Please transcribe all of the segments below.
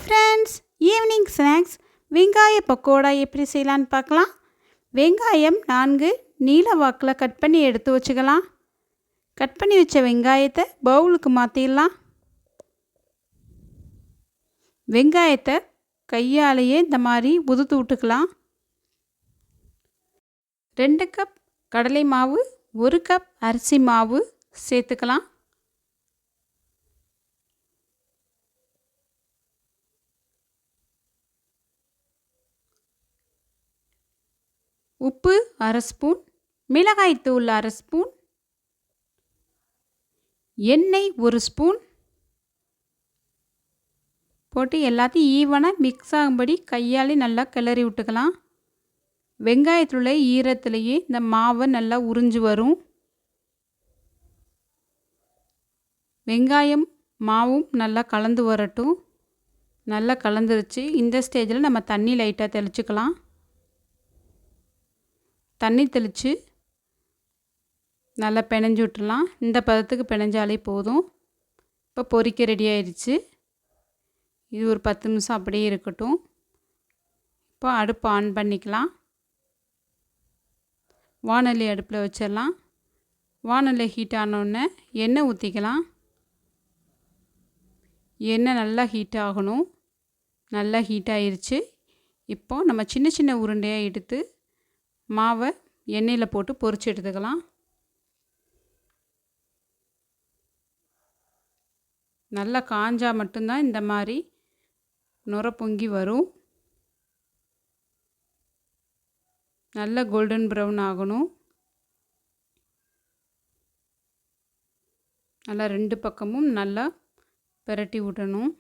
Friends, evening snacks வெங்காய பக்கோடா எப்படி செய்யலான்னு பார்க்கலாம். வெங்காயம் 4 நீல வாக்கில் கட் பண்ணி எடுத்து வச்சுக்கலாம். கட் பண்ணி வச்ச வெங்காயத்தை பவுலுக்கு மாற்றிடலாம். வெங்காயத்தை கையாலேயே இந்த மாதிரி உதுத்து விட்டுக்கலாம். 2 கப் கடலை மாவு, 1 கப் அரிசி மாவு சேர்த்துக்கலாம். உப்பு 1/2 ஸ்பூன், மிளகாய்த்தூள் 1/2 ஸ்பூன், எண்ணெய் 1 ஸ்பூன் போட்டு எல்லாத்தையும் ஈவனாக மிக்ஸ் ஆகும்படி கையாலே நல்லா கிளறி விட்டுக்கலாம். வெங்காயத்தில் ஈரத்துலேயே இந்த மாவை நல்லா உறிஞ்சு வரும். வெங்காயம் மாவும் நல்லா கலந்து வரட்டும். நல்லா கலந்துருச்சு. இந்த ஸ்டேஜில் நம்ம தண்ணி லைட்டாக தெளிச்சுக்கலாம். தண்ணி தெளித்து நல்லா பிணைஞ்சு விட்டுலாம். இந்த பதத்துக்கு பிணைஞ்சாலே போதும். இப்போ பொரிக்க ரெடி ஆயிடுச்சு. இது ஒரு 10 நிமிஷம் அப்படியே இருக்கட்டும். இப்போ அடுப்பு ஆன் பண்ணிக்கலாம். வாணலி அடுப்பில் வச்சிடலாம். வாணலி ஹீட் ஆனோடனே எண்ணெய் ஊற்றிக்கலாம். எண்ணெய் நல்லா ஹீட் ஆகணும். நல்லா ஹீட் ஆயிடுச்சு. இப்போது நம்ம சின்ன சின்ன உருண்டையாக எடுத்து மாவை எண்ணெயில் போட்டு பொரிச்சு எடுத்துக்கலாம். நல்லா காஞ்சால் மட்டும்தான் இந்த மாதிரி நுர பொங்கி வரும். நல்லா கோல்டன் ப்ரௌன் ஆகணும். நல்லா 2 பக்கமும் நல்லா பிரட்டி விடணும்.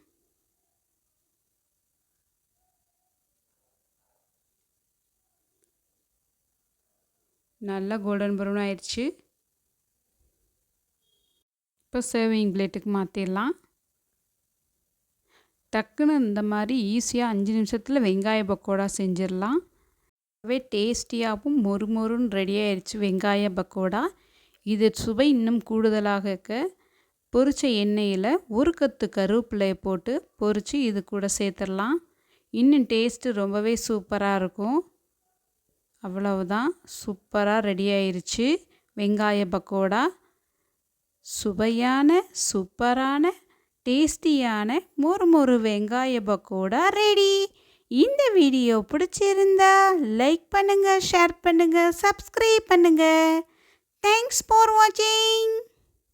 நல்லா கோல்டன் ப்ரௌன் ஆயிடுச்சு. இப்போ சர்விங் பிளேட்டுக்கு மாற்றிடலாம். டக்குன்னு இந்த மாதிரி ஈஸியாக 5 நிமிஷத்தில் வெங்காய பக்கோடா செஞ்சிடலாம். டேஸ்டியாகவும் மொறுமொறுன்னு ரெடி ஆயிடுச்சு வெங்காய பக்கோடா. இது சுவை இன்னும் கூடுதலாக இருக்க பொரிச்ச எண்ணெயில் 1 கத்து கருவேப்பிலையை போட்டு பொரித்து இது கூட சேர்த்துடலாம். இன்னும் டேஸ்ட்டு ரொம்பவே சூப்பராக இருக்கும். அவ்வளவுதான், சூப்பராக ரெடி ஆயிடுச்சு வெங்காய பக்கோடா. சுவையான சூப்பரான டேஸ்டியான மொறு வெங்காய பக்கோடா ரெடி. இந்த வீடியோ பிடிச்சிருந்தா லைக் பண்ணுங்கள், ஷேர் பண்ணுங்கள், சப்ஸ்கிரைப் பண்ணுங்கள். தேங்க்ஸ் ஃபார் வாட்சிங்.